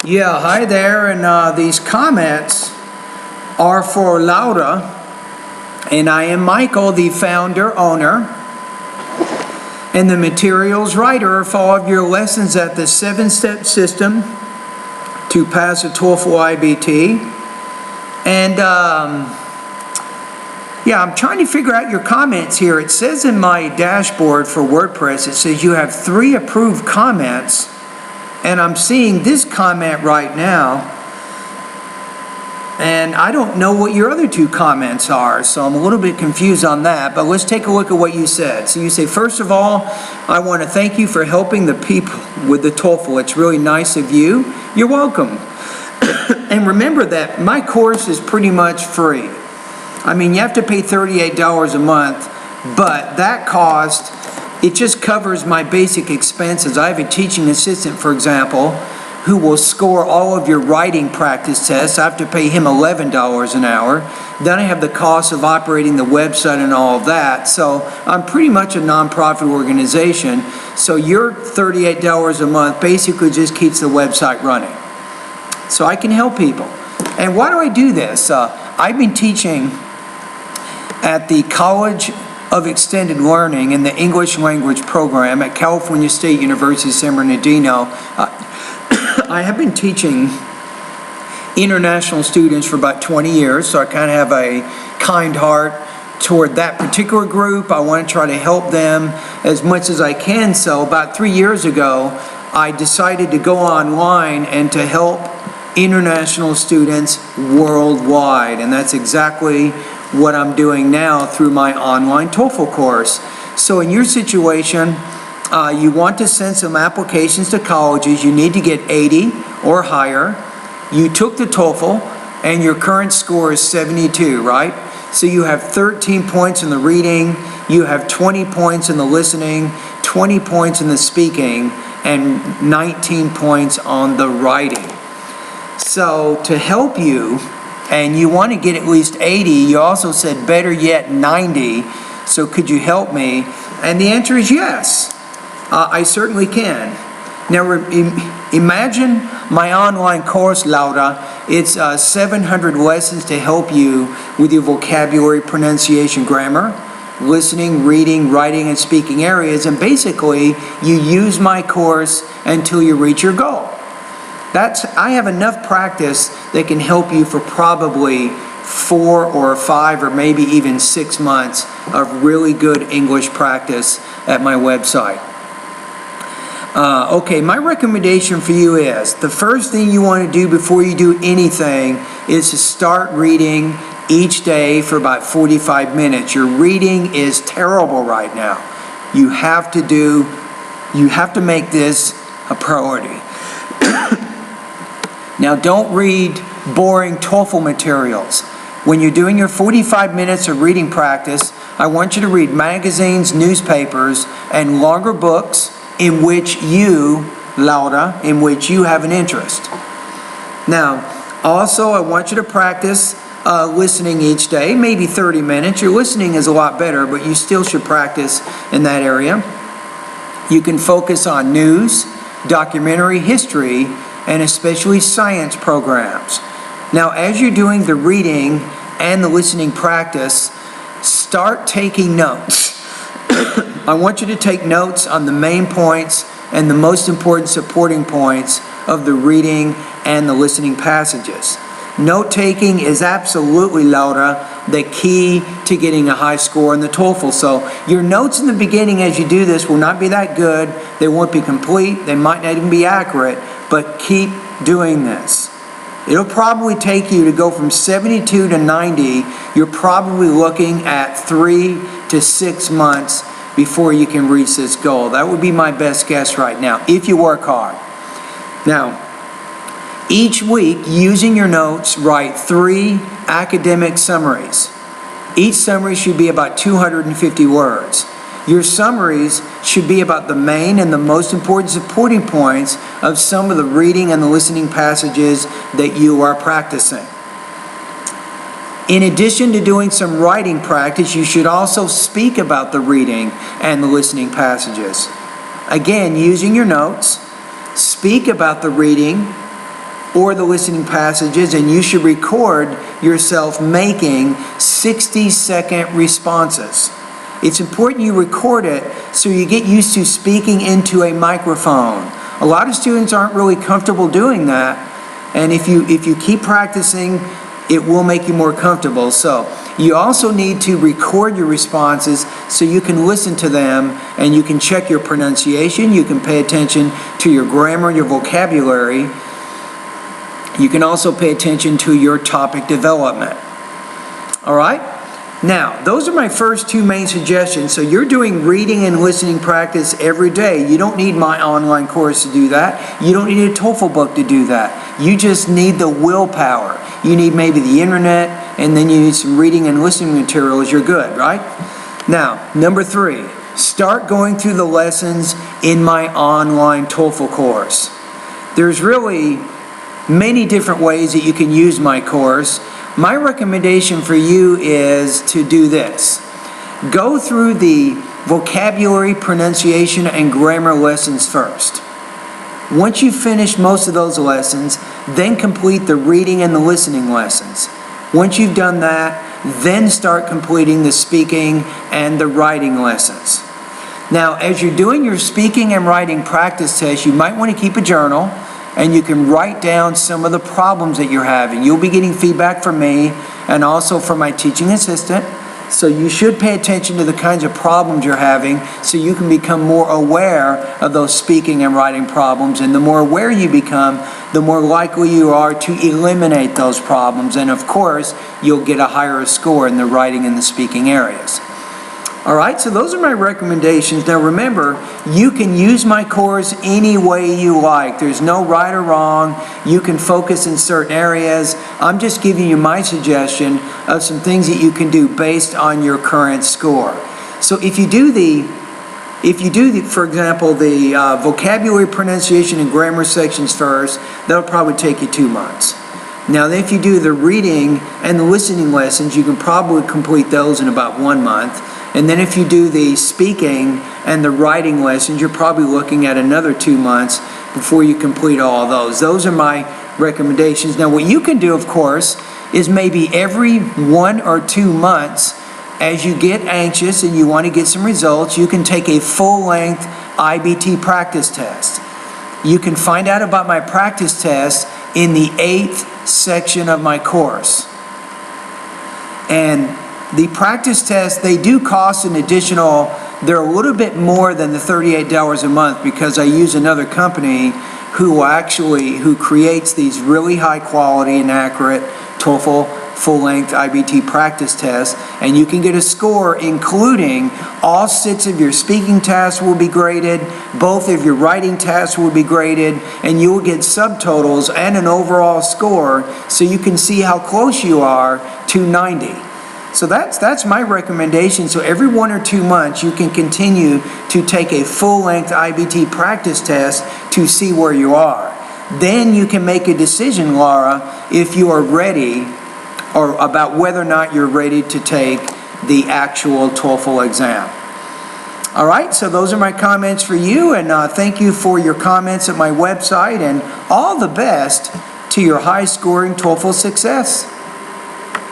Yeah, hi there, and these comments are for Laura, and I am Michael, the founder, owner, and the materials writer for all of your lessons at the 7-step system to pass a TOEFL IBT. And yeah, I'm trying to figure out your comments here. It says in my dashboard for WordPress, it says you have 3 approved comments. And I'm seeing this comment right now, and I don't know what your other 2 comments are, so I'm a little bit confused on that, but let's take a look at what you said. So you say, first of all, I want to thank you for helping the people with the TOEFL. It's really nice of you. You're welcome. And remember that my course is pretty much free. I mean, you have to pay $38 a month, but that cost, it just covers my basic expenses. I have a teaching assistant, for example, who will score all of your writing practice tests. I have to pay him $11 an hour. Then I have the cost of operating the website and all of that. So I'm pretty much a nonprofit organization. So your $38 a month basically just keeps the website running. So I can help people. And why do I do this? I've been teaching at the College of Extended Learning in the English language program at California State University, San Bernardino. I have been teaching international students for about 20 years, so I kind of have a kind heart toward that particular group. I want to try to help them as much as I can. So about 3 years ago, I decided to go online and to help international students worldwide, and that's exactly what I'm doing now through my online TOEFL course. So in your situation, you want to send some applications to colleges. You need to get 80 or higher. You took the TOEFL and your current score is 72, right? So you have 13 points in the reading, you have 20 points in the listening, 20 points in the speaking, and 19 points on the writing. So to help you, and you want to get at least 80, you also said better yet 90, so could you help me? And the answer is yes, I certainly can. Now imagine my online course, Laura. It's 700 lessons to help you with your vocabulary, pronunciation, grammar, listening, reading, writing, and speaking areas, and basically you use my course until you reach your goal. I have enough practice that can help you for probably 4 or 5 or maybe even 6 months of really good English practice at my website. Okay, my recommendation for you is, the first thing you want to do before you do anything is to start reading each day for about 45 minutes. Your reading is terrible right now. You have to make this a priority. Now, don't read boring TOEFL materials. When you're doing your 45 minutes of reading practice, I want you to read magazines, newspapers, and longer books in which you, Laura, in which you have an interest. Now, also, I want you to practice listening each day, maybe 30 minutes. Your listening is a lot better, but you still should practice in that area. You can focus on news, documentary, history, and especially science programs. Now, as you're doing the reading and the listening practice, start taking notes. I want you to take notes on the main points and the most important supporting points of the reading and the listening passages. Note-taking is absolutely, Laura, the key to getting a high score in the TOEFL. So your notes in the beginning as you do this will not be that good. They won't be complete. They might not even be accurate. But keep doing this. It'll probably take you to go from 72 to 90. You're probably looking at 3 to 6 months before you can reach this goal. That would be my best guess right now, if you work hard. Now, each week, using your notes, write 3 academic summaries. Each summary should be about 250 words. Your summaries should be about the main and the most important supporting points of some of the reading and the listening passages that you are practicing. In addition to doing some writing practice, you should also speak about the reading and the listening passages. Again, using your notes, speak about the reading or the listening passages, and you should record yourself making 60-second responses. It's important you record it so you get used to speaking into a microphone. A lot of students aren't really comfortable doing that, and if you keep practicing, it will make you more comfortable. So you also need to record your responses so you can listen to them and you can check your pronunciation. You can pay attention to your grammar, your vocabulary. You can also pay attention to your topic development. All right? Now, those are my first two main suggestions. So you're doing reading and listening practice every day. You don't need my online course to do that. You don't need a TOEFL book to do that. You just need the willpower. You need maybe the internet, and then you need some reading and listening materials. You're good, right? Now, number 3, start going through the lessons in my online TOEFL course. There's really many different ways that you can use my course. My recommendation for you is to do this. Go through the vocabulary, pronunciation, and grammar lessons first. Once you've finished most of those lessons, then complete the reading and the listening lessons. Once you've done that, then start completing the speaking and the writing lessons. Now, as you're doing your speaking and writing practice tests, you might want to keep a journal, and you can write down some of the problems that you're having. You'll be getting feedback from me and also from my teaching assistant. So you should pay attention to the kinds of problems you're having so you can become more aware of those speaking and writing problems. And the more aware you become, the more likely you are to eliminate those problems. And of course, you'll get a higher score in the writing and the speaking areas. All right, so those are my recommendations. Now remember, you can use my course any way you like. There's no right or wrong. You can focus in certain areas. I'm just giving you my suggestion of some things that you can do based on your current score. So if you do for example, the vocabulary, pronunciation, and grammar sections first, that'll probably take you 2 months. Now, if you do the reading and the listening lessons, you can probably complete those in about 1 month. And then if you do the speaking and the writing lessons, you're probably looking at another 2 months before you complete all of those. Those are my recommendations. Now, what you can do, of course, is maybe every 1 or 2 months, as you get anxious and you want to get some results, you can take a full-length IBT practice test. You can find out about my practice test in the 8th section of my course. And the practice tests, they do cost an additional, they're a little bit more than the $38 a month because I use another company who creates these really high quality and accurate TOEFL full-length IBT practice tests, and you can get a score including all 6 of your speaking tasks will be graded, both of your writing tasks will be graded, and you will get subtotals and an overall score so you can see how close you are to 90. So that's my recommendation. So every 1 or 2 months you can continue to take a full-length IBT practice test to see where you are. Then you can make a decision, Laura, if you are ready or about whether or not you're ready to take the actual TOEFL exam. All right, so those are my comments for you, and thank you for your comments at my website, and all the best to your high-scoring TOEFL success.